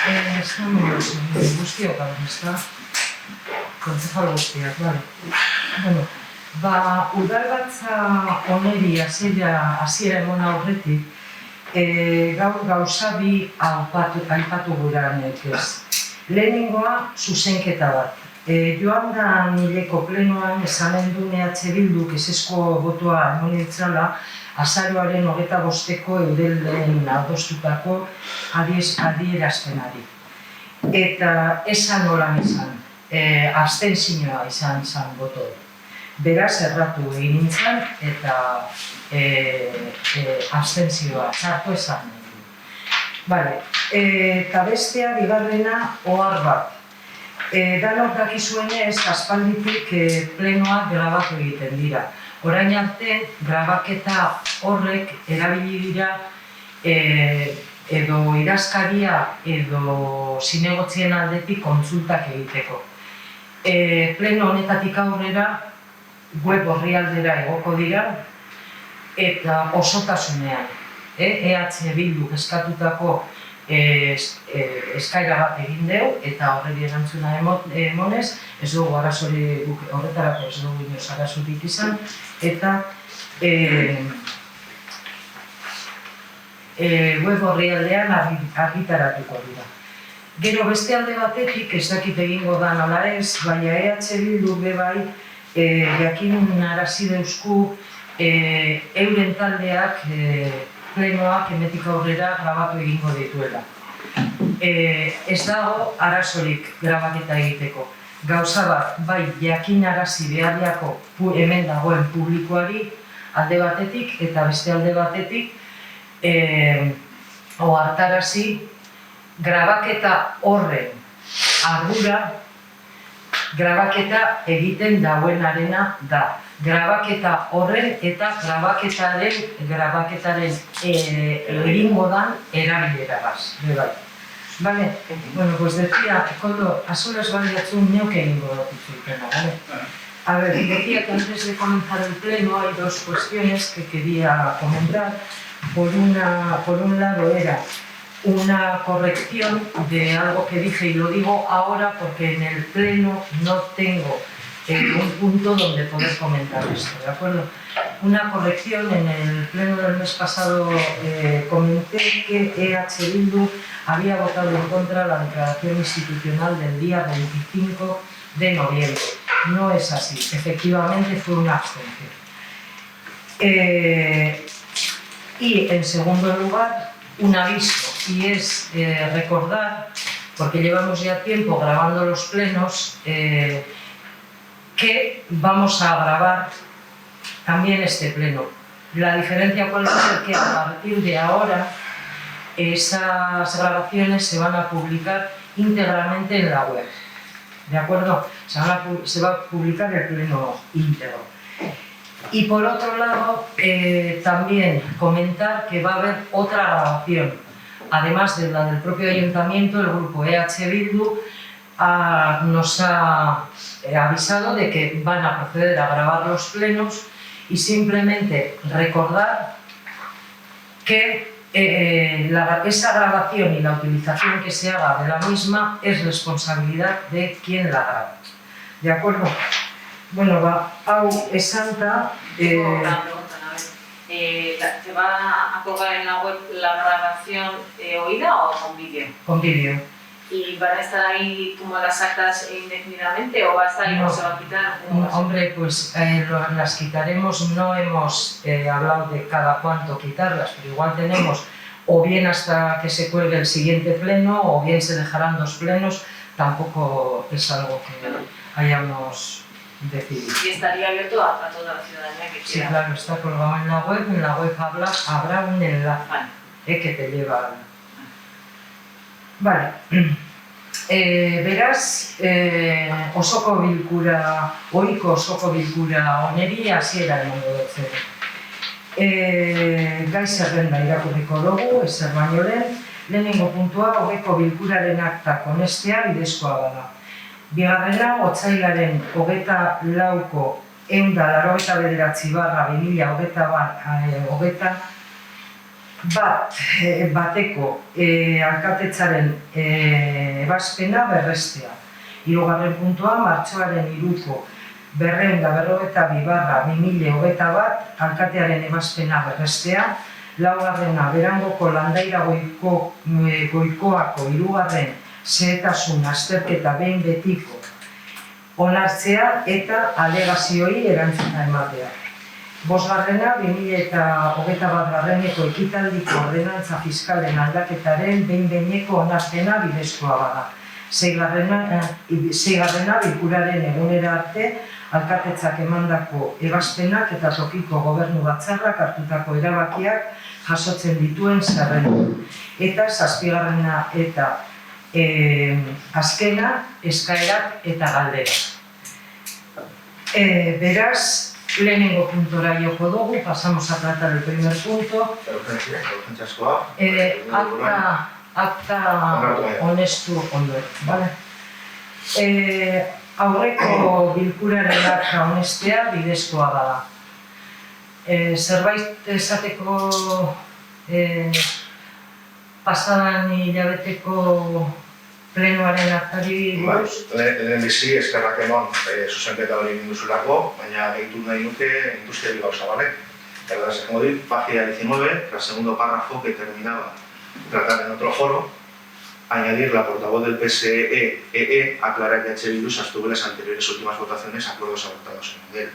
Estamos guztiok gaur, ezta? Kontzejal guztiak, bale. Bueno, udalbatza oneri hasiera emon aurretik, gaur gauza bi aipatu gura nekez. Lehenengoa, zuzenketa bat. Joan da nileko plenoan esanen du EH Bilduk ezezko botoa emon nintzala, azaroaren 25-ko eudelen adostutako adierazpenari. Eta esan nolan izan, abstentzioa izan zen boto. Beraz erratu egin nintzen eta abstentzioa txartu esan. Eta bestea bigarrena ohar bat. Danok dakizuenez, aspalditik plenoak grabatu egiten dira. Orain arte, grabaketa horrek erabili dira edo idazkaria edo zinegotzien aldetik kontsultak egiteko. Pleno honetatik aurrera web orrialdera egoko dira eta osotasunean. EH Bilduk eskatutako eskaera bat egin deu eta horreri erantzuna emonez, ez dugu horretarako ez dugu inoz arazorik izan, eta web orrialdean argitaratuko dira. Gero beste alde batetik, ez dakit egingo da nola ez, baina EH Bildu bebai jakin arazi deuzku euren taldeak plenoak emetik aurrera grabatu egingo dituela. Ez dago arazorik grabaketa egiteko. Gauza bat, bai jakin arazi beharriako hemen dagoen publikoari alde batetik eta beste alde batetik ohartarazi grabaketa horren ardura grabaketa egiten dauenarena da. Grabaketa horren eta grabaketaren egingo dan erabileragaz. Vale, bueno, pues decía, Koldo, a solas baliatzun neuk egingo dutizultena, ¿vale? A ver, decía que antes de comenzar el pleno hay dos cuestiones que quería comentar. Por un lado era una corrección de algo que dije y lo digo ahora porque en el pleno no tengo un punto donde poder comentar esto, ¿de acuerdo? Una corrección, en el pleno del mes pasado comenté que EH Bildu había votado en contra de la declaración institucional del día 25 de noviembre. No es así, efectivamente fue una abstención. Y en segundo lugar, un aviso, y es recordar, porque llevamos ya tiempo grabando los plenos, que vamos a grabar también este pleno. La diferencia cuál va a ser que a partir de ahora esas grabaciones se van a publicar íntegramente en la web, ¿de acuerdo? Se va a publicar el pleno íntegro. Y por otro lado, también comentar que va a haber otra grabación, además de la del propio ayuntamiento. El grupo EH Bildu nos ha avisado de que van a proceder a grabar los plenos y simplemente recordar que esa grabación y la utilización que se haga de la misma es responsabilidad de quien la graba. ¿De acuerdo? Bueno, hau esanta... ¿Se va a colgar en la web la grabación oída o con vídeo? Con vídeo. ¿Y van a estar ahí como las actas indefinidamente o va a estar ahí o se va a quitar? Hombre, pues las quitaremos, no hemos hablado de cada cuánto quitarlas, pero igual tenemos o bien hasta que se cuelgue el siguiente pleno o bien se dejarán 2 plenos, tampoco es algo que hayamos decidido. Y estaría abierto a toda la ciudadanía que quiera. Sí, claro, está colgado en la web habrá un enlace que te lleva al... Vale, beraz, ohiko osoko bilkura oneri hasiera emango dut. Gai zerrenda irakurriko dugu, ezer baino lehen, lehenengo puntua hogeko bilkuraren akta onestea bidezkoa bada. Bigarrena, otsailaren 24ko 189/2020 bateko alkatetzaren ebazpena berrestea. 3. puntua, martxoaren 3ko 252/2021 alkatearen ebazpena berrestea. 4. Berangoko Landaira Goikoako 3. xehetasun azterketa behin betiko onartzea eta alegazioei erantzuna ematea. 5. 2021 ekitaldiko ordenantza fiskalen aldaketaren behin-behineko onarpena bidezkoa bada. 6. Bilkuraren egunera arte alkatetzak emandako ebazpenak eta tokiko gobernu batzarrak hartutako erabakiak jasotzen dituen zerrenda. Eta 7. eta azkena eskaerak eta galderak. Beraz, lehenengo puntora joko dugu, pasamos a tratar el primer punto. Akta honestu ondoen, bale? Aurreko bilkuraren akta honestea bidezkoa bada. Zerbait esateko pasadan hilabeteko plenoaren aktari buruz? Lehen bizi eskerrak eman zuzenketa hori induzulako, baina gehitu nahi nuke industriari gauza, ¿vale? Como digo, página 19, el segundo párrafo que terminaba tratar en otro foro, añadir la portavoz del PSE aclara que H. Bildu sostuvo en las anteriores últimas votaciones acuerdos adoptados en modelo.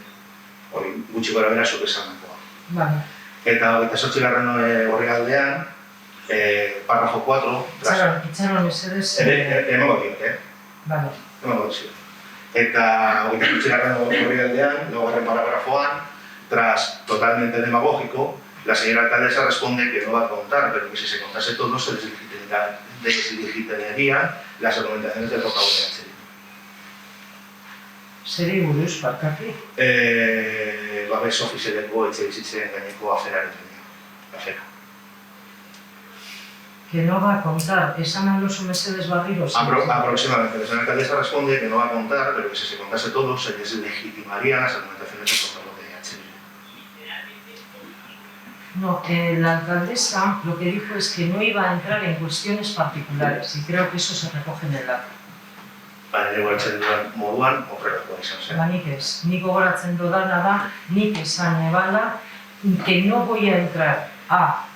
Hori, gutxi gora bera zuk esandakoa. Vale. Eta 28. orrialdean, párrafo 4... Itxaron mesedez... Emango diot, Vale. Emango diot. Eta 28. orrialdean, 2. parágrafoan, tras totalmente demagógico, la señora alcaldesa responde que no va a contar, pero que si se contase todo se desdigitalizarían las argumentaciones del portavoz de H. Zeri buruz, barkaki? Babes ofizialeko etxebizitzen gaineko aferaren afera. Que no va a contar, esan aldozu mesedez barriro? Aproximadamente, la señora alcaldesa responde que no va a contar, pero que si se contase todo se deslegitimarían las argumentaciones del portavoz de H. No, la alcaldesa lo que dijo es que no iba a entrar en cuestiones particulares y creo que eso se recoge en el acto. Baina nego etxen duan moduan, horrelakoa izan zen. Nik ez, nik gogoratzen dudana da, nik esan ebala, que no voy a entrar a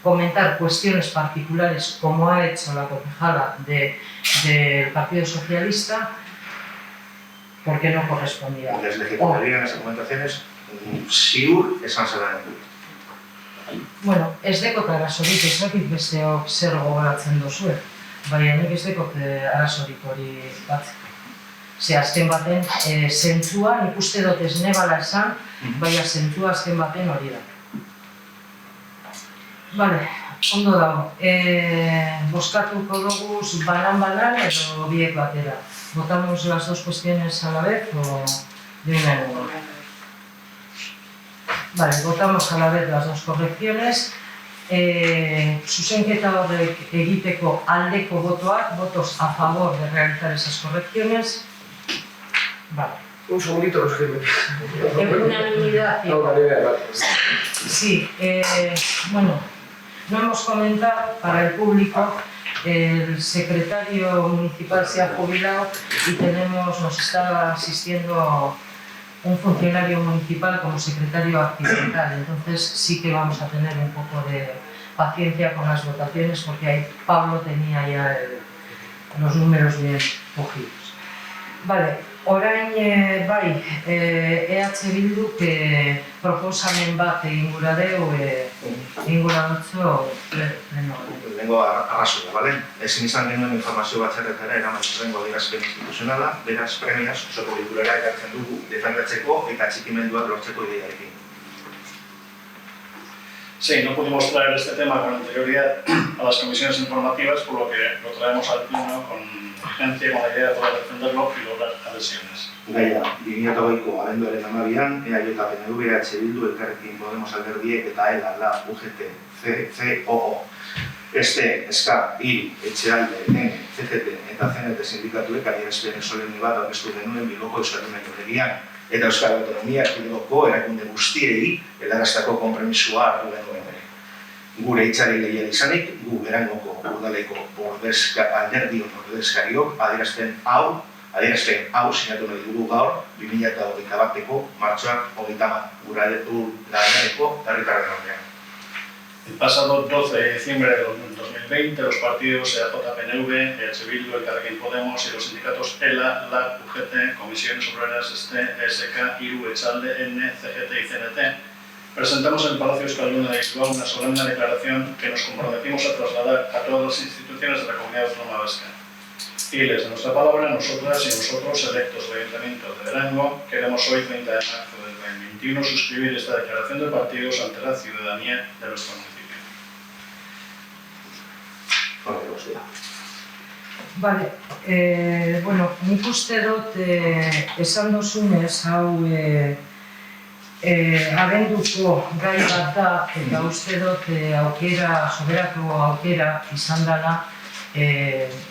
comentar cuestiones particulares como ha hecho la concejala del Partido Socialista, porque no correspondía. Deslegitimarían las argumentaciones, ziur esan zelan dut. Bueno, ez dekot arazorik, ez dakit besteok zer gogoratzen duzue, baina nik ez dekot arazorik hori batzeko. Ze azken baten, zentzua, nik uste dut ez nebala esan, baina zentzua azken baten hori da. Vale, ondo dago. Bozkatuko dugu banan edo biek batera. ¿Votamos las dos cuestiones a la vez o de una en una? Vale, votamos a la vez las dos correcciones. Zuzenketa horrek egiteko aldeko botoak, votos a favor de realizar esas correcciones. Vale. Un segundito, los que me... En unanimidad. Sí, bueno, no hemos comentado para el público, el secretario municipal se ha jubilado y nos está asistiendo un funcionario municipal como secretario accidental, entonces sí que vamos a tener un poco de paciencia con las votaciones porque ahí Pablo tenía ya los números bien cogidos. Vale, orain bai, EH Bildu proposamen bat egingura deu, egingura dutzo pleno. Lehenengo arrazoia, bale? Ezin izan genuen informazio batzarretara eraman horrengo adierazpen instituzionala, beraz premiaz osoko bilkurara ekartzen dugu defendatzeko eta atxikimenduak lortzeko ideiarekin. Sí, no pudimos traer este tema con anterioridad a las comisiones informativas, por lo que lo traemos al pleno con urgencia, con la idea de poder defenderlo y lograr adhesiones. Gaia, 2008ko abenduaren 12an, EAJ, PNV, EH Bildu, Elkarrekin Podemos Alderdiek eta ELA, LA, UGT, COO, ST, SKA, IRI, Etxealde, N, CGT eta CNT sindikatuek adierazpen solemne bat aurkeztu genuen Bilboko Euskaldunen Jauregian eta Euskal Autonomia Erkidegoko erakunde guztiei helarazteko konpromisoa hartu genuen ere. gure hitzari leial izanik, gu Berangoko udaleko alderdion ordezkariok adierazpen hau sinatu nahi dugu gaur 2021ko martxoak 30 urteako herritarren aurrean. El pasado 12 de diciembre de 2020, los partidos EAJ-PNV, EH Bildu, Elkarrekin Podemos y los sindicatos ELA, LAB, UGT, Comisiones Obreras, ST, SK, IRU, Echalde, N, CGT y CNT, presentamos en el Palacio Euskalduna de Bilbao una solemne declaración que nos comprometimos a trasladar a todas las instituciones de la Comunidad Autónoma Vasca. Y les de nuestra palabra, nosotras y nosotros, electos del Ayuntamiento de Durango, queremos hoy, 30 de marzo del 2021, suscribir esta declaración de partidos ante la ciudadanía de nuestro municipio. Vale, nik uste dut esan duzunez, hau abenduko gai bat da, eta uste dut soberako aukera izan dela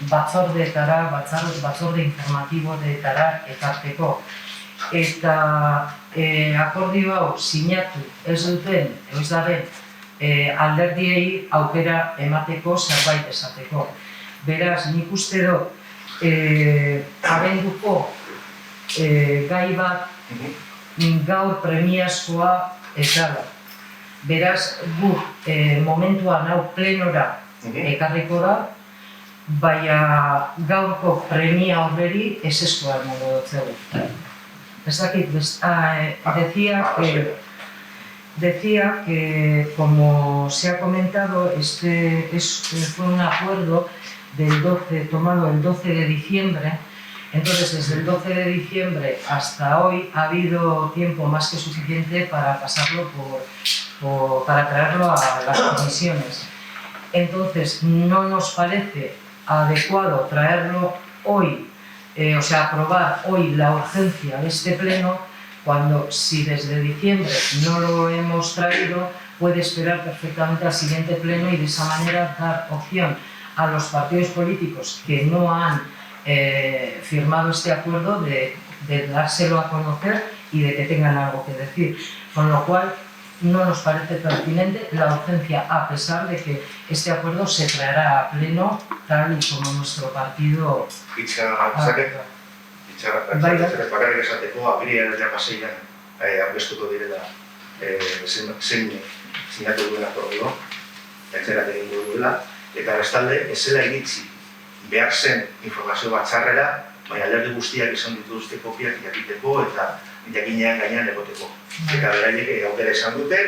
batzorde informatiboetara ekarteko. Eta akordio hau sinatu ez duten, ez daben, alderdiei aukera emateko zerbait esateko. Beraz, nik uste dut abenduko gai bat gaur premiazkoa ez dela. Beraz, guk momentuan hau plenora ekarriko da, baina gaurko premia horreri ezezkoa emango dutzegu. Ez dakit, decía que, como se ha comentado, este fue un acuerdo tomado el 12 de diciembre. Entonces, desde el 12 de diciembre hasta hoy ha habido tiempo más que suficiente para pasarlo para traerlo a las comisiones. Entonces, no nos parece adecuado traerlo hoy, aprobar hoy la urgencia de este pleno, cuando si desde diciembre no lo hemos traído, puede esperar perfectamente al siguiente pleno y de esa manera dar opción a los partidos políticos que no han firmado este acuerdo de dárselo a conocer y de que tengan algo que decir. Con lo cual, no nos parece pertinente la urgencia, a pesar de que este acuerdo se traerá a pleno tal y como nuestro partido... Bakarrik esateko, apirilaren 16an aurkeztuko direla zein sinatu duen akordio, etxerat egingo duela, eta bestalde ez zela iritsi behar zen informazio batzarrera, baina alderdi guztiak izan dituzte kopiak jakiteko eta jakinean gainean egoteko. Eta beraiek aukera izan dute,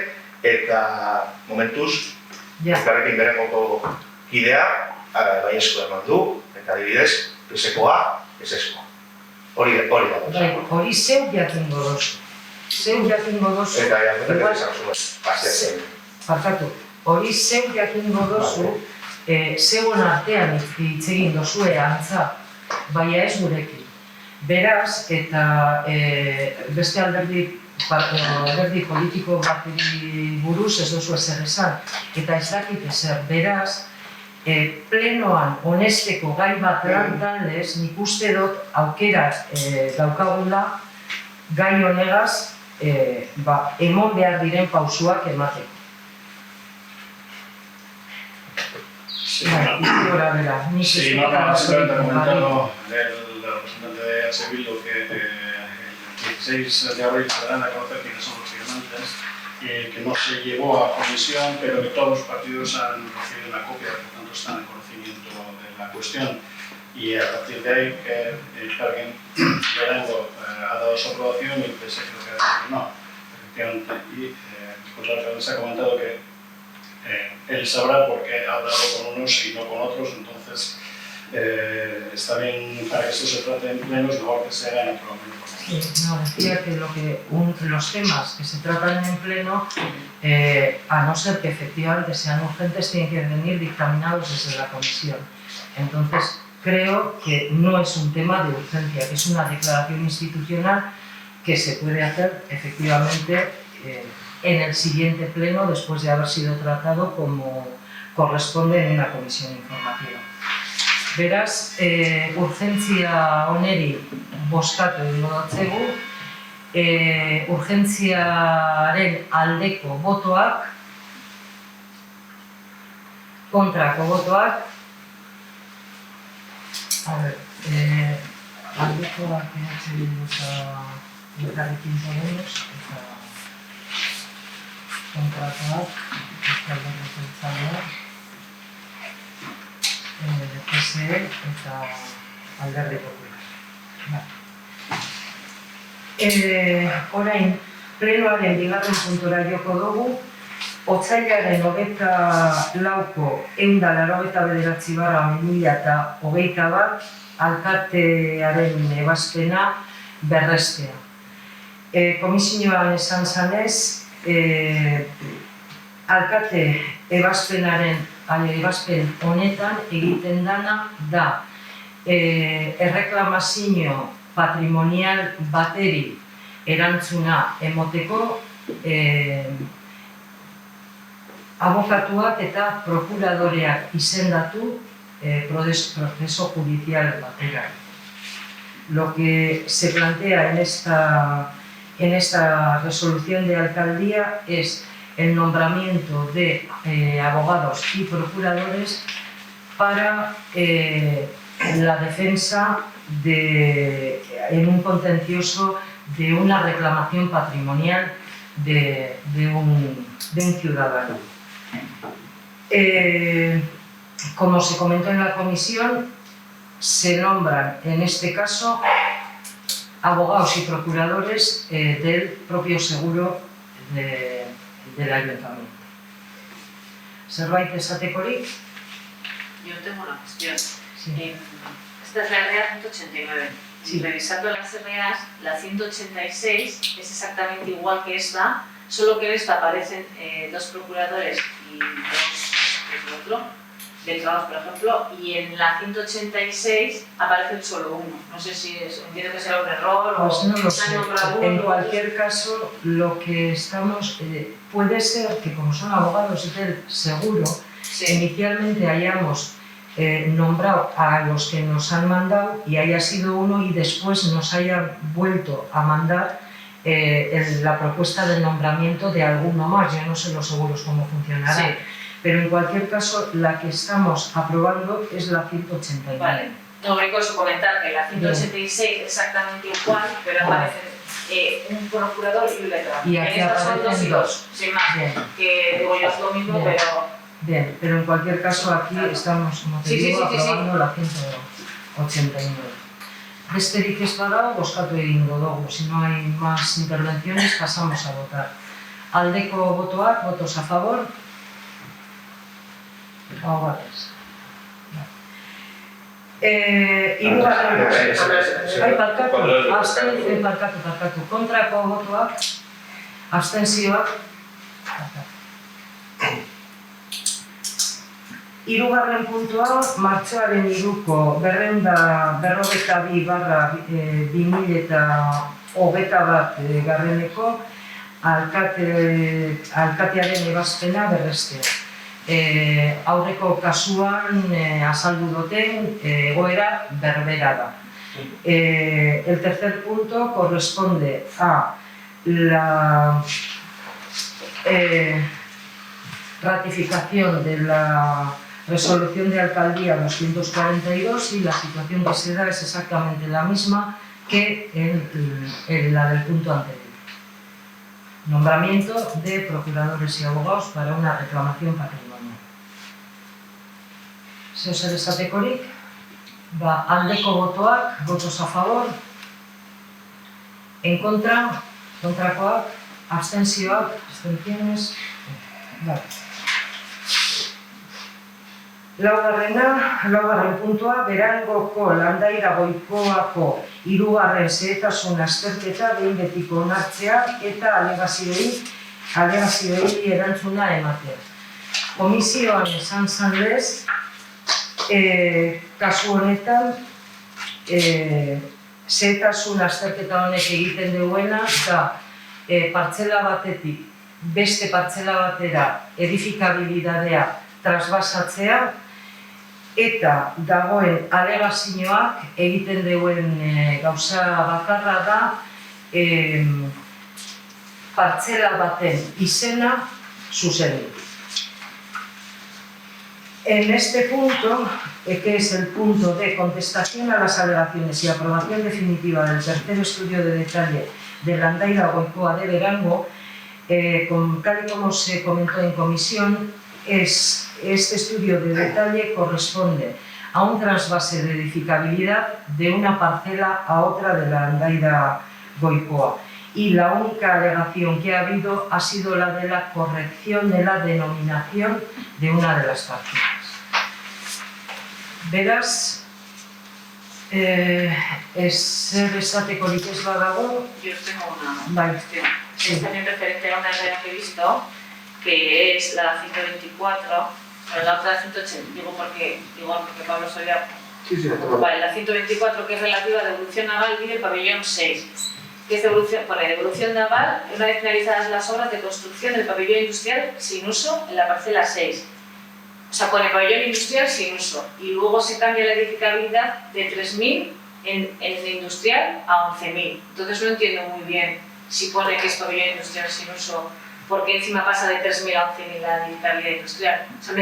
eta momentuz, Elkarrekin Berangoko kidea baiezkoa eman du, eta adibidez, PSkoa, ezezkoa. Hori zeu jakingo dozu. Eta jakingo dozu. Hori zeu jakingo dozu, zeuen artean hitz egin dozue antza, baina ez gurekin. Beraz, eta beste alderdi politiko bati buruz ez dozu ezer esan, eta ez dakit ezer. Beraz, plenoan honesteko gai bat lantaldez, nik uste dut aukera daukagula gai honegaz emon behar diren pausuak emateko. Sí, simplemente comentado el representante de EH Bildu que el 16 de abril se darán a conocer quiénes son los firmantes, que no se llevó a comisión, pero que todos los partidos han recibido una copia, por tanto están en conocimiento de la cuestión. Y a partir de ahí, Elkarrekin Berango ha dado su aprobación y el PS creo que ha dicho que no. Efectivamente, y pues la alcaldesa ha comentado que él sabrá por qué ha hablado con unos y no con otros, entonces está bien para que esto se trate en plenos, mejor que se haga en otro momento. No, decía que los temas que se tratan en pleno, a no ser que efectivamente sean urgentes, tienen que venir dictaminados desde la comisión. Entonces, creo que no es un tema de urgencia, que es una declaración institucional que se puede hacer efectivamente en el siguiente pleno después de haber sido tratado como corresponde en una comisión informativa. Beraz, urgentzia oneri bozkatu egingo dotzegu, urgentziaren aldeko botoak, Kontrako botoak, aldekoak EH Bildu eta Elkarrekin Podemos, eta kontrakoak, Euskal Herria Jeltzaleak, PSE eta Alderdi Popular. Orain, plenoaren bigarren puntura joko dugu, otsailaren 24ko 189/2021 alkatearen ebazpena berrestea. Komisioan esan zanez, alkate ebazpen honetan egiten dana da erreklamazio patrimonial bateri erantzuna emoteko abokatuak eta prokuradoreak izendatu proceso judicial batera. Lo que se plantea en esta resolución de alcaldía es el nombramiento de abogados y procuradores para la defensa en un contencioso de una reclamación patrimonial de un ciudadano. Como se comentó en la comisión, se nombran en este caso abogados y procuradores del propio seguro del ayuntamiento. ¿Zerbait esatekorik? Yo tengo una cuestión. Sí. Esta es la REA 189. Sí. Revisando las REAs, la 186 es exactamente igual que esta, solo que en esta aparecen 2 procuradores y 2 letrados, por ejemplo, y en la 186 aparece solo uno. No sé si entiendo que será un error pues o no lo sé. En uno. cualquier caso, lo que estamos puede ser que como son abogados del seguro, Sí. inicialmente hayamos nombrado a los que nos han mandado y haya sido uno y después nos hayan vuelto a mandar la propuesta de nombramiento de alguno más. Ya no sé los seguros cómo funcionará. Sí. Pero en cualquier caso, la que estamos aprobando es la 189. Vale. No, único es comentar que la 186 es exactamente igual, pero aparecen un procurador y un letrado. Y aquí en estas son 2 y 2, sin más. Bien. Que digo yo es lo mismo, Bien. pero Pero en cualquier caso aquí estamos, como te digo, aprobando la 189. Besterik ez bada, bozkatu egingo dugu. Si no hay más intervenciones, pasamos a votar. Aldeko botoak, votos a favor. Ahogates. Barkatu. Kontrako botoak, abstentzioak. Hirugarren puntua, martxoaren 3ko 222/2021 garreneko alkatearen ebazpena berrestea. Aurreko kasuan azaldu duten egoera berbera da. El tercer punto corresponde a la ratificación de la resolución de alcaldía 242 y la situación que se da es exactamente la misma que en la del punto anterior. Nombramiento de procuradores y abogados para una reclamación patrimonial. Zeo zer esatekorik? Aldeko botoak, votos a favor. En contra, kontrakoak, abstentzioak, abstenciones. Vale. Laugarren puntua, Berangoko Landaira Goikoako 3. xehetasun azterketa behin betiko onartzea eta alegazioei erantzuna ematea. Komisioan esan zanlez, kasu honetan, xehetasun azterketa honek egiten duena da partzela batetik beste partzela batera edifikabilidadea trasbasatzea eta dagoen alegazioak egiten duen gauza bakarra da partzela baten izena zuzendu. En este punto, que es el punto de contestación a las alegaciones y aprobación definitiva del tercer estudio de detalle de Landaida Goikoa de Berango, tal y como se comentó en comisión, este estudio de detalle corresponde a un trasvase de edificabilidad de una parcela a otra de Landaida Goikoa. Y la única alegación que ha habido ha sido la de la corrección de la denominación de una de las parcelas. Beraz, zer esatekorik ez badago? Yo tengo una cuestión. Es también referente a una REA que he visto, que es la 124, pero la otra 180, digo porque Pablo Soria... Sí, vale, la 124, que es relativa a devolución naval y del pabellón 6, que es devolución naval una vez finalizadas las obras de construcción del pabellón industrial sin uso en la parcela 6. O sea, pone pabellón industrial sin uso y luego se cambia la edificabilidad de 3.000 en industrial a 11.000. Entonces no entiendo muy bien si pone que es pabellón industrial sin uso, porque encima pasa de 3.000 a 11.000 la edificabilidad industrial. O sea,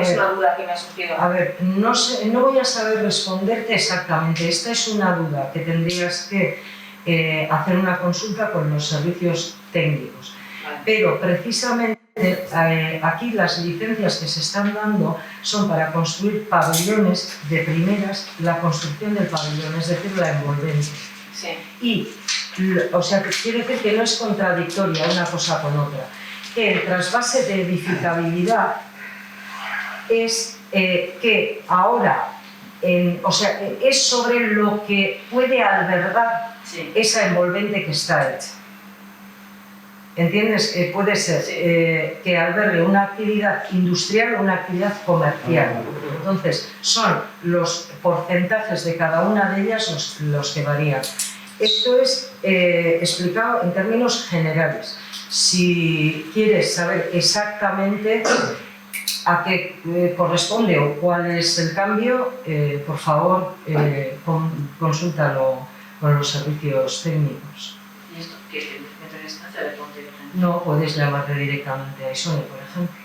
es una duda que me ha surgido. A ver, no voy a saber responderte exactamente. Esta es una duda que tendrías que hacer una consulta con los servicios técnicos. Vale. Pero precisamente aquí las licencias que se están dando son para construir pabellones de primeras, la construcción del pabellón, es decir, la envolvente. Sí. Y, o sea, quiere decir que no es contradictoria una cosa con otra. Que el trasvase de edificabilidad es que ahora, o sea, es sobre lo que puede albergar esa envolvente que está hecha. ¿Entiendes? Puede ser que albergue una actividad industrial o una actividad comercial. Entonces, son los porcentajes de cada una de ellas los que varían. Esto es explicado en términos generales. Si quieres saber exactamente a qué corresponde o cuál es el cambio, por favor, consúltalo con los servicios técnicos. ¿Y esto qué? ¿Meter instancia de ponte? No, puedes llamarle directamente a Isone, por ejemplo.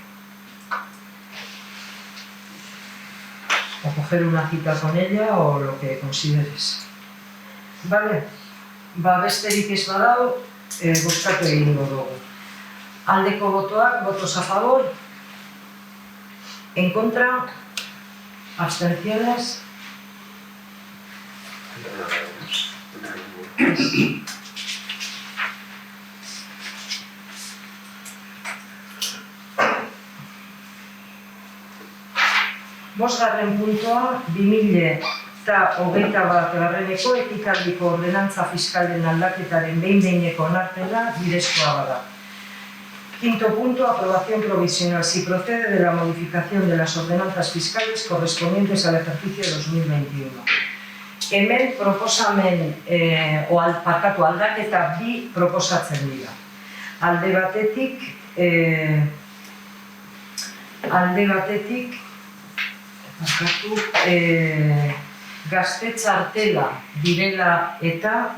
O coger una cita con ella o lo que consideres. Vale? Besterik ez badago, bozkatu egingo dugu. Aldeko botoak, votos a favor, en contra, abstenciones. Bosgarren puntua, 2021 ekitaldiko ordenantza fiskalen aldaketaren behin-behineko onarpena bidezkoa bada. Quinto punto, aprobación provisional. Si procede de la modificación de las ordenanzas fiscales correspondientes al ejercicio 2021. Hemen proposamen, aldaketa bi proposatzen dira. Alde batetik, gazte txartela direla eta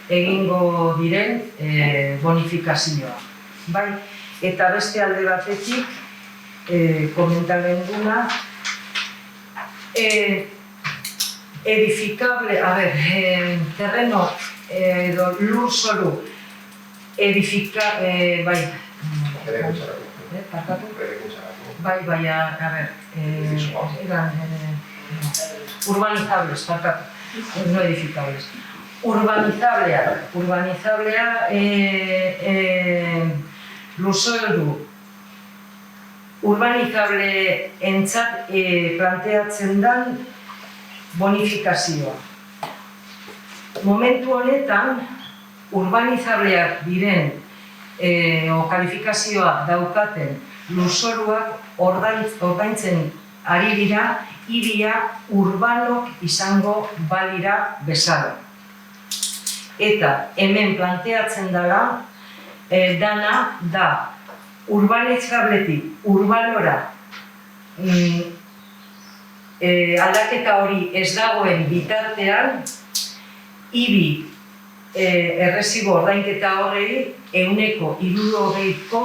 egingo diren bonifikazioa. Bai? Eta beste alde batetik, komentaren duna, edificable, terreno edo lur zoru, urbanizables, no edificables. Urbanizablea lurzoru urbanizable entzat planteatzen dan bonifikazioa. Momentu honetan, urbanizableak diren o kalifikazioa daukaten lurzoruak ordaintzen ari dira hiria urbanok izango balira bezala. Eta hemen planteatzen dela, dana da urbanizabletik urbanora aldaketa hori ez dagoen bitartean, hibi errezibo ordainketa horrei 160ko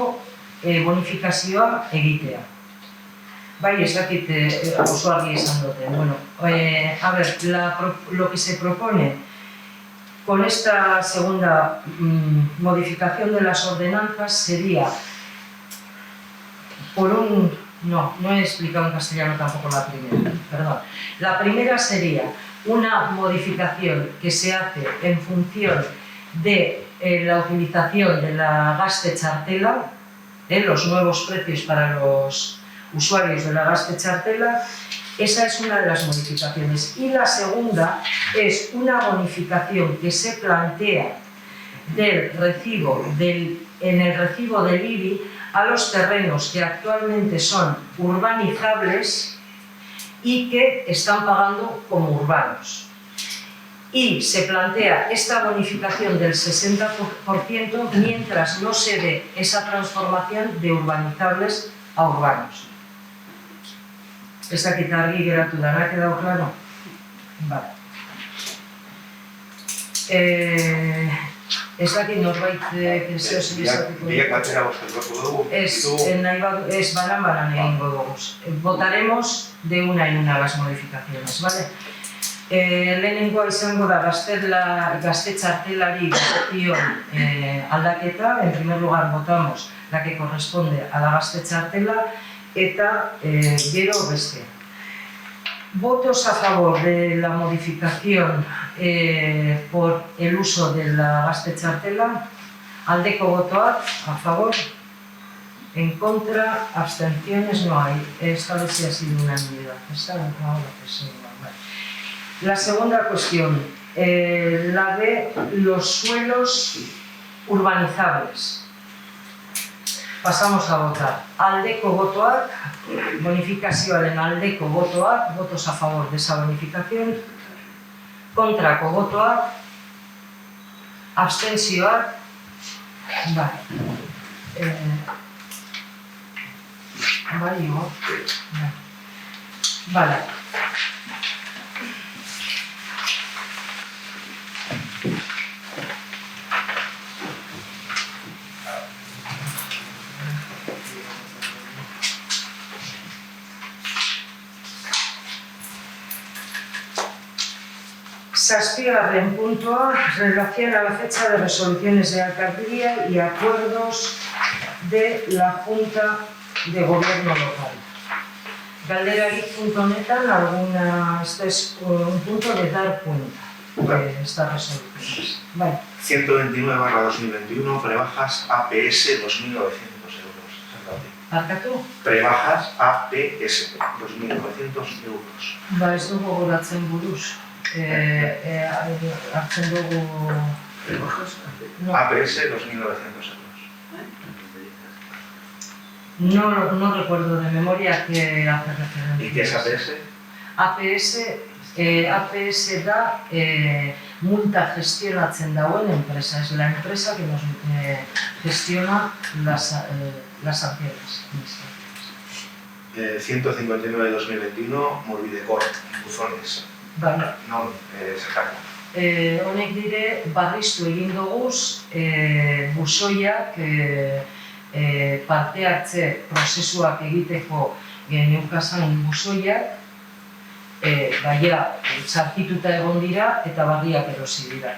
bonifikazioa egitea. Bai, ez dakit oso argi esan duten. Bueno, a ver, lo que se propone con esta segunda modificación de las ordenanzas sería, no he explicado en castellano tampoco la primera, perdón. La primera sería una modificación que se hace en función de la utilización de la Gazte-Txartela, los nuevos precios para los usuarios de la Gazte-Txartela. Esa es una de las modificaciones. Y la segunda es una bonificación que se plantea en el recibo del IBI a los terrenos que actualmente son urbanizables y que están pagando como urbanos. Y se plantea esta bonificación del 60% mientras no se dé esa transformación de urbanizables a urbanos. Ez dakit argi geratu da, ¿ha quedado claro? Vale. Ez dakit norbait zeo zer izateko. Biak batera bozkatuko dugu. Ez banan egingo dugu. Votaremos de una en una las modificaciones, ¿vale? Lehenengoa izango da Gazte-Txartelari dagokion aldaketa. En primer lugar votamos la que corresponde a la Gazte-Txartela eta gero bestea. Votos a favor de la modificación por el uso de la Gazte-Txartela. Aldeko botoak, a favor. En contra, abstenciones no hay. Esta vez sí ha sido unanimidad. La segunda cuestión, la de los suelos urbanizables. Pasamos a votar. Aldeko botoak, bonifikazioaren aldeko botoak, votos a favor de esa bonificación. Kontrako botoak, abstentzioak, vale. Zazpigarren puntua, relación a la fecha de resoluciones de alcaldía y acuerdos de la Junta de Gobierno local. Galderarik punto honetan, este es un punto de dar cuenta de estas resoluciones. Vale. 129/2021, prebajas APS 2.900 euros. Barkatu? Prebajas APS 2.900 euros. Ba, ez dugu goratzen buruz. Hartzen dugu... APS 2.900 euros. No recuerdo de memoria a qué hace referencia. ¿Y qué es APS? APS da multa gestionatzen dauen empresa. Es la empresa que nos gestiona las sanciones. 159/2021, Morbidecor, buzones. Vale. No, sacarlo. Honek dire, barriztu egin doguz, buzoiak parte hartze prozesuak egiteko geneukazan buzoiak, sartituta egon dira eta barriak erosi dira.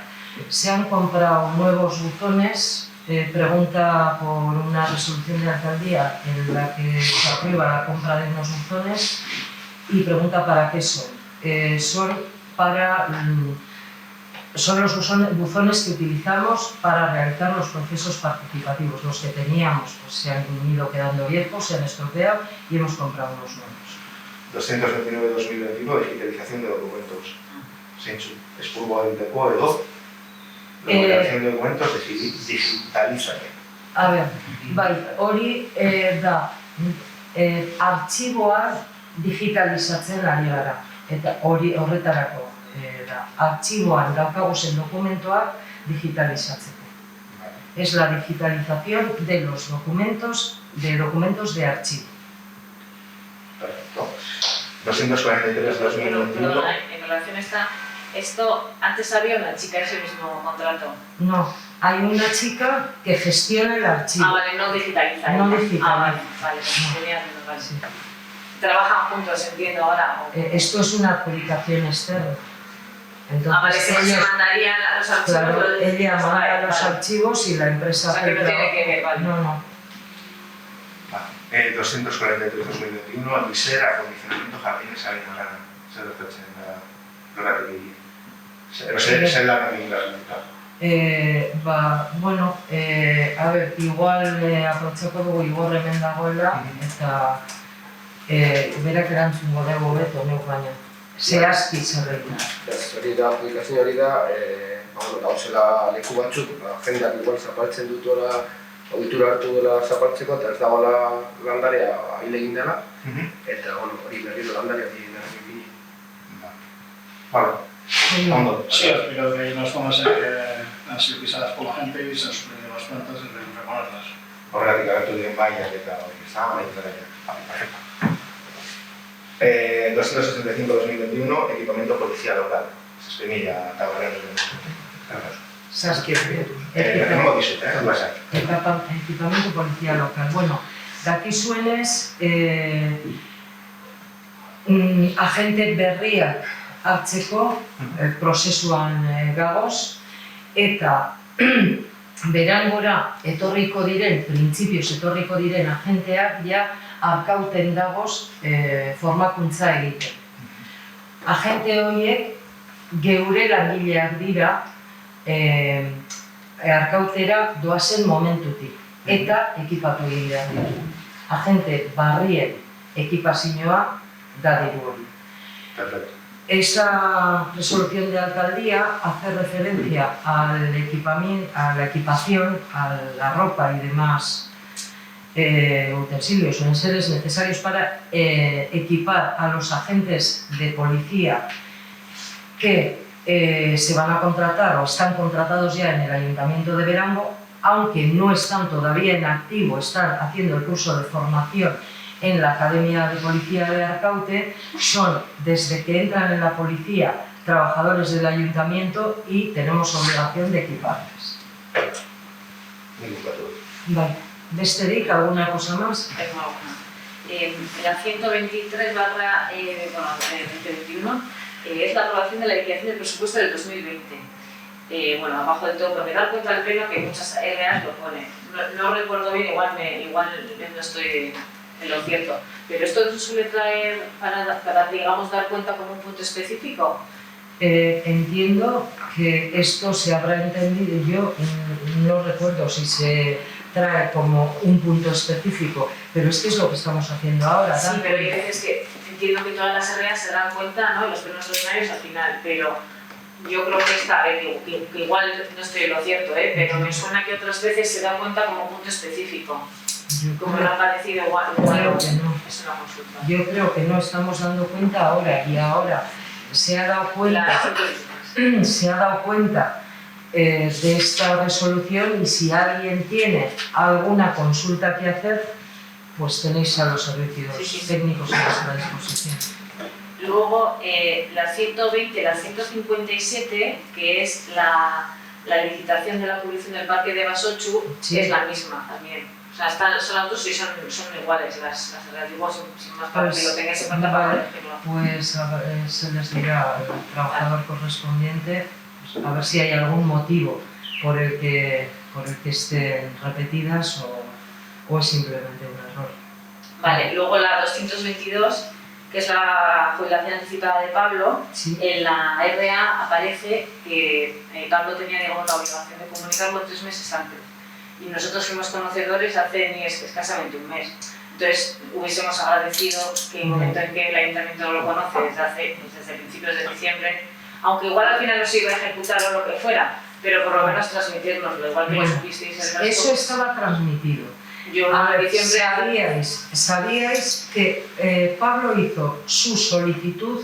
Se han comprado nuevos buzones, pregunta por una resolución de alcaldía en la que se aprueba la compra de unos buzones y pregunta para qué son. Son los buzones que utilizamos para realizar los procesos participativos. Los que teníamos pues, se han ido quedando viejos, se han estropeado y hemos comprado unos nuevos. 229/2021, digitalización de documentos. Espurgoa egiteko edo, digitalización de documentos digitalizare. A ver, hori da, artxiboa digitalizatzen ari gara. Eta horretarako da, artxiboan daukaguzen dokumentoak digitalizatzeko. Es la digitalización de los documentos de archivo. Perfecto. 243/2021. Perdona, en relación a esto, antes había una chica ese mismo contrato. No, hay una chica que gestiona el archivo. Ah, vale, no digitaliza. No digitaliza. Vale, pues tenía que sí. trabajan juntos, entiendo ahora. Esto es una adjudicación externa. Entonces, Vale, se mandaría los archivos. claro, ella manda vale, los vale. archivos y la empresa O sea, que no tiene que ver, vale. No. 243-2021, Albiser, acondicionamiento jardines Avinalana. Se lo estoy zen bueno, a ver, igual aprotxeko dugu igorre hemen dagoela, eta berak erantzungo dugu beto neuk baina. Zehazki zerrekin. Hori da, aplikazio hori da, gauzela leku batzuk, jendeak igual zapaltzen dutela, ohitura hartu dela zapaltzeko, eta ez dagoela landarea hile egin dela, eta hori berriro landarea egin dela. Vale. Ondo. Sí, ha explicado que hay unas zonas en que han sido pisadas por la gente y se han suprimido las plantas y reponerlas. Horregatik agertu diren baiak eta hori, ez da, perfecto. 285-2021, equipamiento policial local. Zespimila eta horrean duen. Zazki Nengo dizut, lasai. Equipamiento policial local. Bueno, dakizuenez, agente berriak hartzeko prozesuan gagoz, eta berangora etorriko diren, printzipioz etorriko diren agenteak ja Arkauten dagoz formakuntza egiten. Agente horiek geure langileak dira Arkautera doazen momentutik eta ekipatu egin behar dira. Agente barrien ekipazioa da diru hori. Perfecto. Esa resolución de alcaldía hace referencia a la equipación, a la ropa y demás utensilios o enseres necesarios para equipar a los agentes de policía que se van a contratar o están contratados ya en el Ayuntamiento de Berango, aunque no están todavía en activo, están haciendo el curso de formación en la Academia de Policía de Arkaute, son desde que entran en la policía trabajadores del Ayuntamiento y tenemos obligación de equiparles. Vale. Besterik, ¿alguna cosa más? Tengo alguna. La 123/2021 es la aprobación de la liquidación del presupuesto del 2020. Bueno, abajo del todo, me da cuenta del pleno que muchas RAs lo ponen. No recuerdo bien, igual no estoy en lo cierto. Pero esto se suele traer para, digamos, dar cuenta como un punto específico. Entiendo que esto se habrá entendido, yo no recuerdo si se trae como un punto específico, pero es que es lo que estamos haciendo ahora. Sí, pero hay veces que entiendo que todas las RAs se dan cuenta, ¿no?, los plenos ordinarios al final, pero yo creo que esta vez, que igual no estoy en lo cierto, pero me suena que otras veces se dan cuenta como punto específico. Como me ha parecido igual, creo que no. Es una consulta. Yo creo que no estamos dando cuenta ahora, y ahora se ha dado cuenta de esta resolución, y si alguien tiene alguna consulta que hacer, pues tenéis a los servicios técnicos a vuestra disposición. Luego, la 120 y la 157, que es la licitación de la publicación del parque de Basochu, es la misma también. O sea, son las dos y son iguales, las relativas, sin más para que lo tengáis en cuenta para decirlo. Pues se les dirá al trabajador correspondiente, pues, a ver si hay algún motivo por el que estén repetidas o es simplemente un error. Vale, luego la 222, que es la jubilación anticipada de Pablo, en la RA aparece que Pablo tenía, digamos, la obligación de comunicarlo 3 meses antes. Y nosotros fuimos conocedores hace ni escasamente un mes. Entonces, hubiésemos agradecido que en el momento en que el Ayuntamiento lo conoce, desde principios de diciembre, aunque igual al final no se iba a ejecutar o lo que fuera, pero por lo menos transmitirnoslo, igual que lo supisteis el resto. Eso estaba transmitido. Yo en diciembre... ¿Sabíais que Pablo hizo su solicitud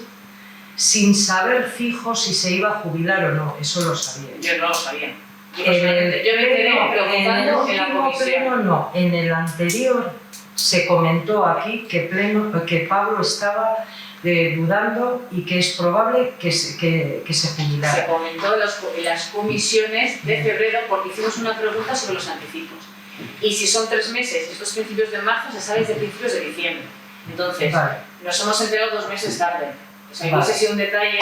sin saber fijo si se iba a jubilar o no? Eso lo sabíais. Yo no lo sabía. Yo me enteré preguntando en la comisión. No, en el anterior se comentó aquí que Pablo estaba dudando y que es probable que se jubilara. Se comentó en las comisiones de febrero porque hicimos una pregunta sobre los anticipos. Y si son 3 meses, estos principios de marzo se sabe desde principios de diciembre. Entonces, vale. nos hemos enterado 2 meses tarde. O sea, Vale. hubiese sido un detalle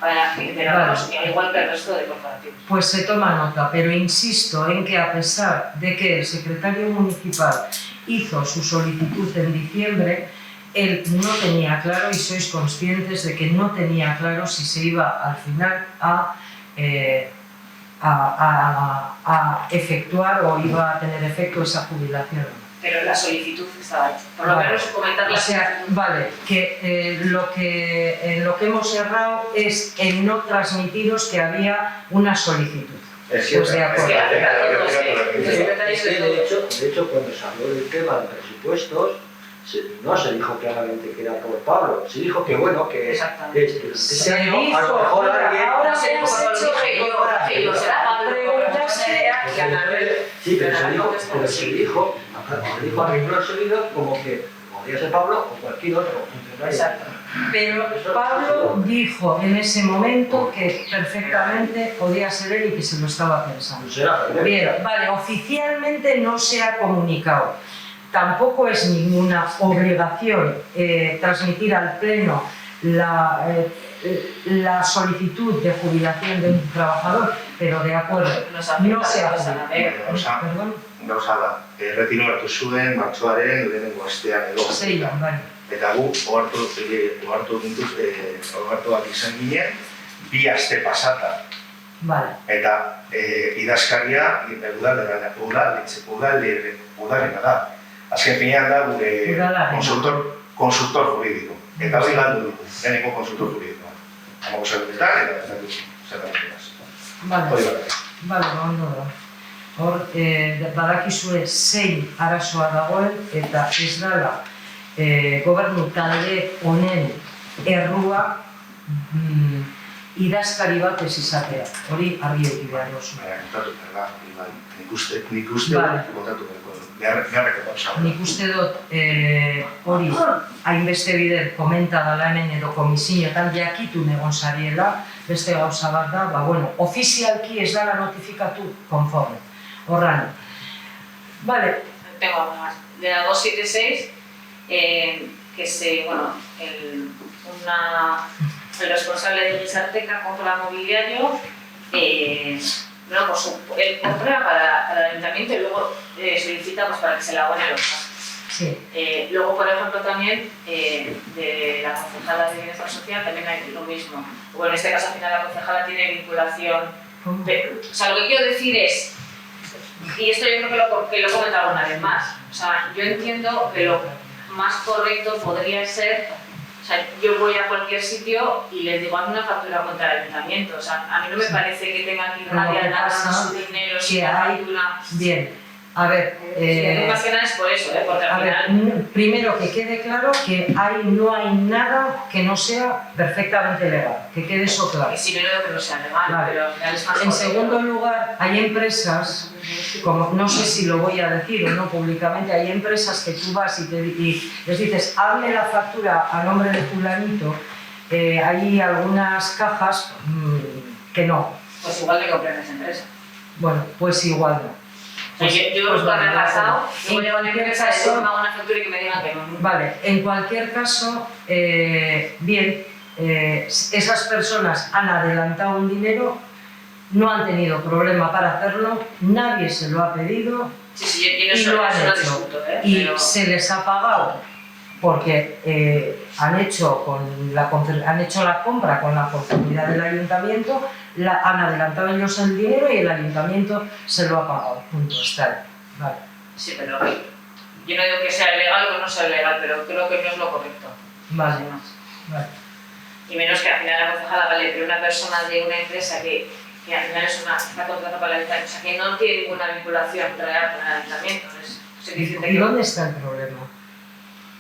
para enterarnos, igual que el resto de corporativos. Pues se toma nota, pero insisto en que a pesar de que el secretario municipal hizo su solicitud en diciembre, él no tenía claro, y sois conscientes de que no tenía claro si se iba al final a efectuar o iba a tener efecto esa jubilación. Pero la solicitud estaba hecha. Por lo Vale. menos comentar O la sea, vale, que lo que hemos errado es en no transmitiros que había una solicitud. Es Pues de acuerdo. De hecho, cuando se habló del tema de presupuestos, no se dijo claramente que era por Pablo, se dijo que bueno, que Exactamente. ese año a lo mejor alguien... ahora No sé, se como has lo hecho dije yo, será Pablo, que a Manuel. Sí, pero se dijo a renglón seguido como que podría ser Pablo o cualquier otro funcionario. Exacto. Pero Pablo dijo en ese momento que perfectamente podía ser él y que se lo estaba pensando. Pues será, Bien, vale, oficialmente no se ha comunicado. Tampoco es ninguna obligación transmitir al Pleno la solicitud de jubilación de un trabajador, pero de acuerdo, no se ha jubilado. Perdón, Gauza da, retiro hartu zuen martxoaren lehenengo astean edo. Zeilan, bai. Eta gu ohartuak izan ginen, 2 aste pasata. Vale, Eta idazkaria udalena da. Azken finean da gure Udalaren. konsultor juridiko. Eta hori galdu dugu, lehenengo konsultor juridikoa. Hamako seguretan eta ez dut zer da. vale. Hori bat. Bale, ondo da. Hor, badakizue zein arazoa dagoen eta ez dela gobernu talde honen errua idazkari bat ez izatea. Hori argi eduki behar dozu. Baina, kontatu behar da, bai. Nik uste Bai. kontatu beharko du. Beharreko gauza. Nik uste dut hori hainbeste bider komenta dala hemen edo komisioetan jakitun egon zariela, beste gauza bat da, bueno, ofizialki ez dala notifikatu konforme. Horran. Vale, Tengo algo más. De la 276, que el responsable de Gizarteca compra mobiliario, él compra para el ayuntamiento y luego solicita pues, para que se le abone los gastos. sí. Luego, por ejemplo, también de la concejala de Bienestar Social también hay lo mismo. Bueno, en este caso, al final, la concejala tiene vinculación. ¿Cómo? O sea, lo que quiero decir es, y esto yo creo que lo he comentado una vez más, o sea, yo entiendo que lo más correcto podría ser, o sea, yo voy a cualquier sitio y les digo, hazme una factura contra el ayuntamiento, o sea, a mí no me parece que tenga que ir nadie a dar su dinero sin factura. Bien. A ver, Más que nada es por eso, porque a al ver, final... primero que quede claro que no hay nada que no sea perfectamente legal, que quede eso claro. Que sí, no digo que no sea legal, Vale. pero al final es más En correcto. segundo lugar, hay empresas, como no sé si lo voy a decir o no públicamente, hay empresas que tú vas y les dices, hazme la factura a nombre de fulanito, hay algunas cajas que no. Pues igual que compré en esa empresa. Bueno, pues igual no. Yo Pues lo he vale, repasado, en voy a una cualquier empresa caso- y hago una factura y que me digan que no. Vale, en cualquier caso, bien, esas personas han adelantado un dinero, no han tenido problema para hacerlo, nadie se lo ha pedido Sí, yo y no lo han eso lo hecho. discuto, Y pero... se les ha pagado porque han hecho la compra con la conformidad del ayuntamiento, han adelantado ellos el dinero y el ayuntamiento se lo ha pagado. Punto, está ahí. Vale. Sí, pero yo no digo que sea legal o que no sea legal, pero creo que no es lo correcto. Vale, Sin más. vale. Y menos que al final la concejala, vale, pero una persona de una empresa que al final está contratada para el ayuntamiento, o sea, que no tiene ninguna vinculación real con el ayuntamiento. ¿Y dónde está el problema?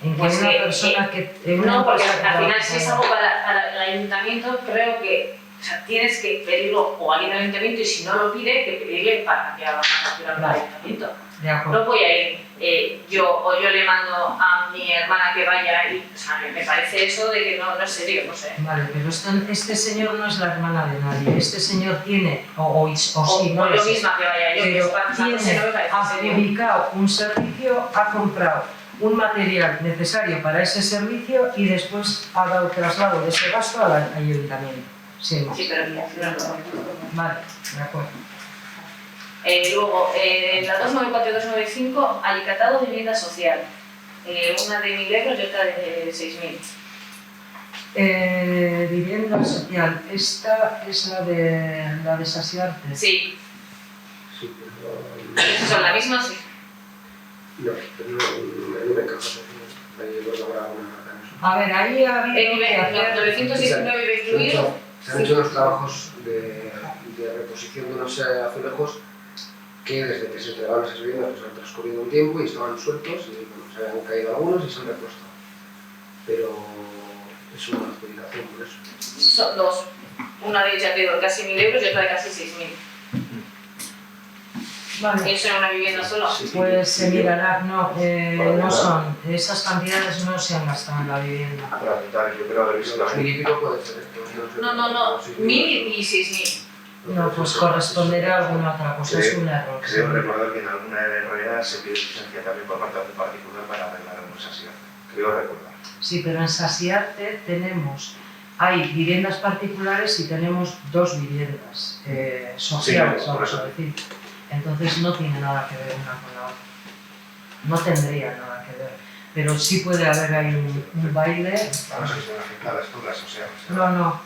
En que Pues una que- persona que... No, porque empresa que al final trabaja- si es algo para el ayuntamiento, creo que o sea, tienes que pedirlo o alguien del ayuntamiento y si no lo pide, que pedirle para que haga una factura al Vale. ayuntamiento. De acuerdo. No voy a ir yo le mando a mi hermana que vaya y, o sea, me parece eso de que no es serio, no sé. Vale, pero este señor no es la hermana de nadie. Este señor tiene, o sí, no o lo yo sé, misma que vaya yo, pero que no me tiene parece serio. adjudicado un servicio, ha comprado un material necesario para ese servicio y después ha dado traslado de ese gasto al ayuntamiento. Sí, Sí, pero mira, no. vale, de acuerdo. Luego, la 294 y 295, alicatado de vivienda social. Una de 1.000 euros y otra de 6.000. Vivienda social, esta es la de Sasiarte. Sí, Sí, pero ¿son la misma? Sí. no, pero no me encaja. Ahí hemos logrado una marca en eso. A ver, ahí ha habido que hacer... 919 iba incluido. Se han hecho unos trabajos de reposición de unos azulejos que desde que se entregaron esas viviendas pues han transcurrido un tiempo y estaban sueltos y bueno, se habían caído algunos y se han repuesto. Pero es una adjudicación por eso. Son dos. Una de ellas de casi 1.000 euros y otra de casi 6.000. Vale. ¿Eso era una vivienda sola? Sí. Pues se mirará, no son, esas cantidades no se han gastado en la vivienda. Para mitad, yo creo haber visto Los la 1.000 y pico puede ser esto. No. 1.000 y 6.000. No, pues corresponderá a alguna otra cosa, es un error. Creo recordar que en alguna realidad se pide licencia también por parte de un particular para arreglar una así. Creo recordar. Sí, pero en Sasiarte hay viviendas particulares y tenemos dos viviendas sociales, Sí, por vamos eso. a decir. Entonces no tiene nada que ver una con la otra. No tendría nada que ver. Pero sí puede haber ahí un baile. Vamos a ver si van afectadas todas, o sea. No.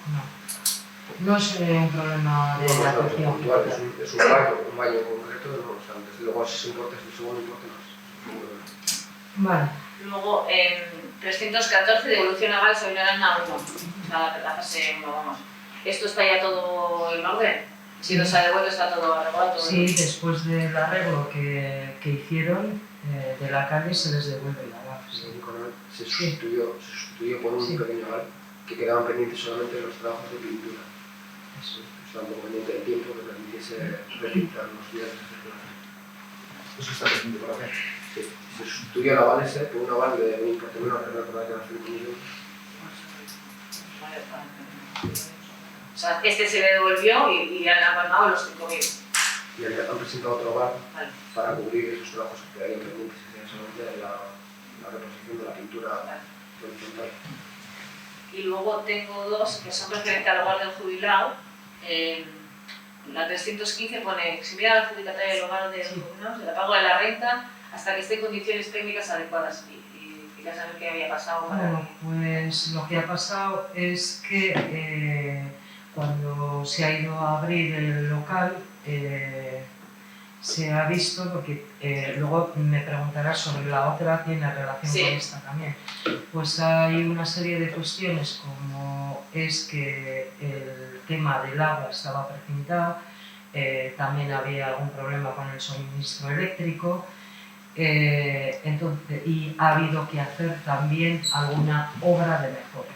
No es un problema de la atención. Es un baño concreto, no obstante. Luego si se importa, si segundo importa más. Vale. Luego, 314, devolución aval sobre Arana 1. La fase 1, vamos. ¿Esto está ya todo en orden? Si no se ha devuelto, está todo arreglado. Sí, después del arreglo que hicieron de la calle se les devuelve la aval. Se sustituyó por un Sí. pequeño aval que quedaban pendientes solamente de los trabajos de pintura. Estaba un poco pendiente del tiempo que permitiese repintar los días de circulación. Eso está pendiente por hacer. Sí, se sustituyó el aval ese por un aval de un importe menor, que recordar que eran 5 millones. O sea, este se le devolvió y han abandonado los 5.000. Y han presentado otro aval Vale. para cubrir esos trabajos que quedarían pendientes, que sería solamente la reposición de la pintura horizontal. Y luego tengo dos que son referentes al hogar del jubilado. La 315 pone que se mira la adjudicataria del hogar del jubilado, se la pago de la renta hasta que esté en condiciones técnicas adecuadas. Y ya saber qué había pasado. Bueno, pues lo que ha pasado es que cuando se ha ido a abrir el local se ha visto, porque luego me preguntarás sobre la otra, tiene relación Sí. con esta también, pues hay una serie de cuestiones como es que el tema del agua estaba precintado, también había algún problema con el suministro eléctrico, entonces, y ha habido que hacer también alguna obra de mejora.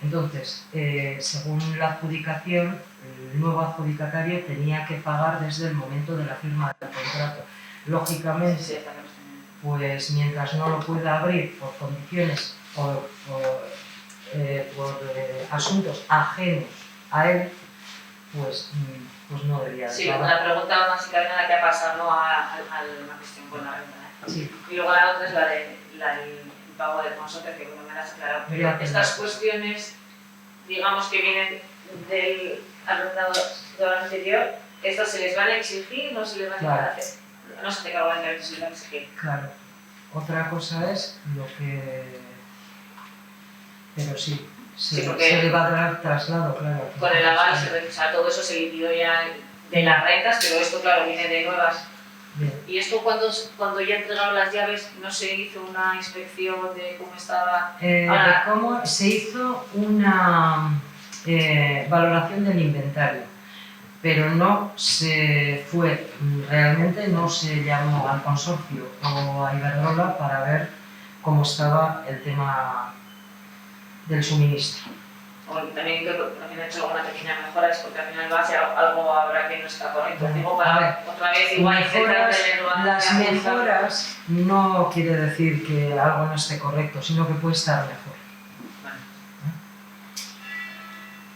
Entonces, según la adjudicación, el nuevo adjudicatario tenía que pagar desde el momento de la firma del contrato. Lógicamente, Sí, está bien. pues mientras no lo pueda abrir por condiciones o por asuntos ajenos a él, pues no debería de Sí, pagar. la pregunta básicamente era qué ha pasado, ¿no? a la cuestión con la renta. Sí. Y luego la otra es el pago del consorcio, que bueno, me la has aclarado. Pero estas cuestiones, digamos que vienen del arrendador anterior, ¿estas se les van a exigir? ¿No se les van a hacer? No se te cargo de que se les van a exigir. Claro. Otra cosa es lo que... Pero sí, Sí, porque- se le va a dar traslado, claro. Con el aval, o sea, todo eso se liquidó ya de las rentas, pero esto, claro, viene de nuevas. Bien. ¿Y esto cuando ya entregaron las llaves no se hizo una inspección de cómo estaba? De cómo se hizo una valoración del inventario, pero no se fue, realmente no se llamó al consorcio o a Iberdrola para ver cómo estaba el tema del suministro. O también creo que también he hecho alguna pequeña mejora, es porque al final va a ser algo habrá que no está correcto. Digo, para otra vez igual intentar tenerlo Las mejoras no quiere decir que algo no esté correcto, sino que puede estar mejor.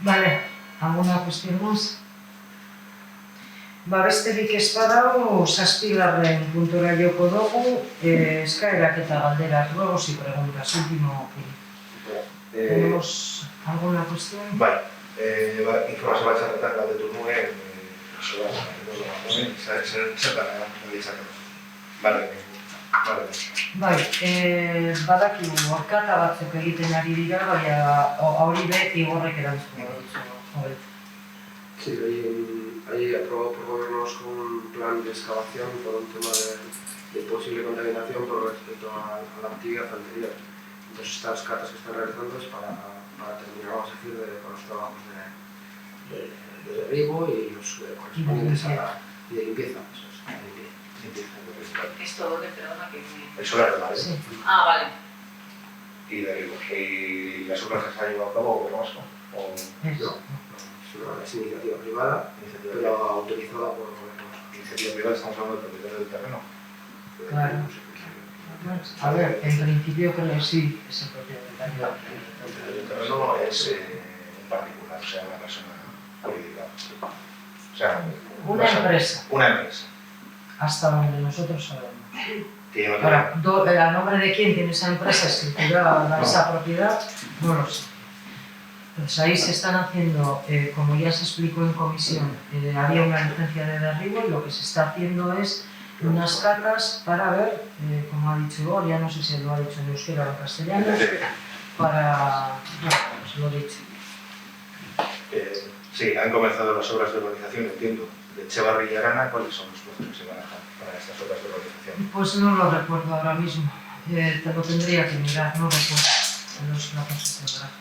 Vale, ¿alguna cuestión más? Besterik ez badago, 7. puntura joko dugu, eskaerak eta galderak, luego si preguntas, último. ¿Tenemos alguna cuestión? Bai, informazio bat zarretan galdetu nuen, zertan analitzakera. Bai, badakigu, orkata batzuk egiten ari dira, baina hori beti horrek erantzun dut. Sí, ahí aprobado por gobiernos con un plan de excavación por un tema de posible contaminación por respecto a la actividad anterior. Entonces estas catas que están realizando es para terminar, vamos a decir, con los trabajos de derribo y los correspondientes y de limpieza. Eso es, limpieza. ¿Esto dónde? Perdona que me... El solar, ¿vale? Sí. Ah, vale. Y derribo. ¿Y las obras que se han llevado a cabo gobierno vasco? No, es iniciativa privada, pero autorizada por el gobierno. Iniciativa privada, estamos hablando del propietario del terreno. Claro. A ver, en principio creo que sí, es el propietario. El terreno es un particular, o sea, una persona jurídica. O sea, Una empresa, una empresa. hasta donde nosotros sabemos. Tiene Ahora, ¿a nombre de quién tiene esa empresa escriturada esa propiedad? No lo sé. Pues ahí se están haciendo, como ya se explicó en comisión, había una licencia de derribo y lo que se está haciendo es unas catas para ver, como ha dicho Igor, ya no sé si lo ha dicho en euskera o en castellano, para... bueno, se lo he dicho. Sí, han comenzado las obras de urbanización, entiendo, de Etxebarri y Arana. ¿Cuáles son los plazos que se manejan para estas obras de urbanización? Pues no lo recuerdo ahora mismo, te lo tendría que mirar, no recuerdo los plazos que se darán.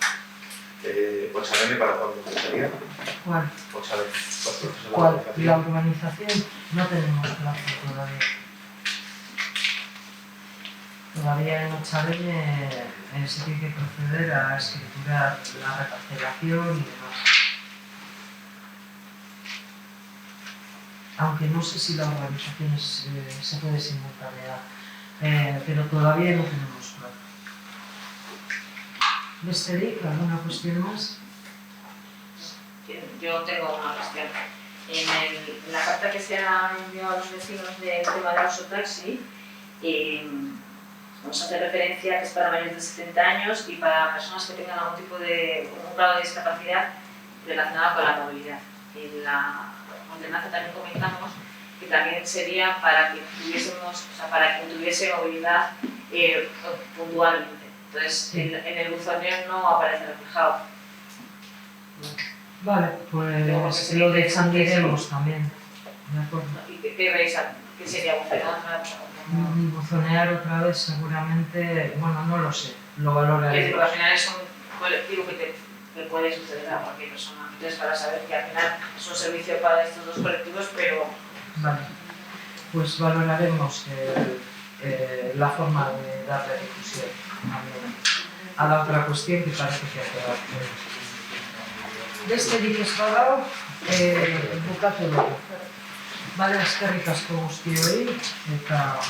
¿Ochavene para cuándo sería? ¿Cuál? Ochavene. ¿Cuál? La urbanización no tenemos plazo todavía. Todavía en Ochavene se tiene que proceder a escriturar la reparcelación y demás. Aunque no sé si la urbanización se puede simultanear, pero todavía no tenemos plazo. Besterik, ¿alguna cuestión más? Yo tengo una cuestión. En la carta que se ha enviado a los vecinos del tema del autotaxi, nos hace referencia que es para mayores de 70 años y para personas que tengan algún tipo de un grado de discapacidad relacionada con la movilidad. En la ordenanza también comentamos que también sería para que tuviésemos, o sea, para que tuviese movilidad puntualmente. Entonces, en el buzoneo no aparece reflejado. Vale, pues lo examinaremos también. ¿De acuerdo? ¿Y qué veis? ¿Qué sería buzonear? Buzonear otra vez seguramente, bueno, no lo sé, lo Es valoraré. decir, porque al final es un colectivo que puede suceder a cualquier persona. Entonces, para saber que al final es un servicio para estos dos colectivos, pero... Vale, pues valoraremos la forma de darle difusión también a la otra cuestión que parece que ha quedado. Besterik ez badago, bukatu dugu. Bale, eskerrik asko guztioi, eta...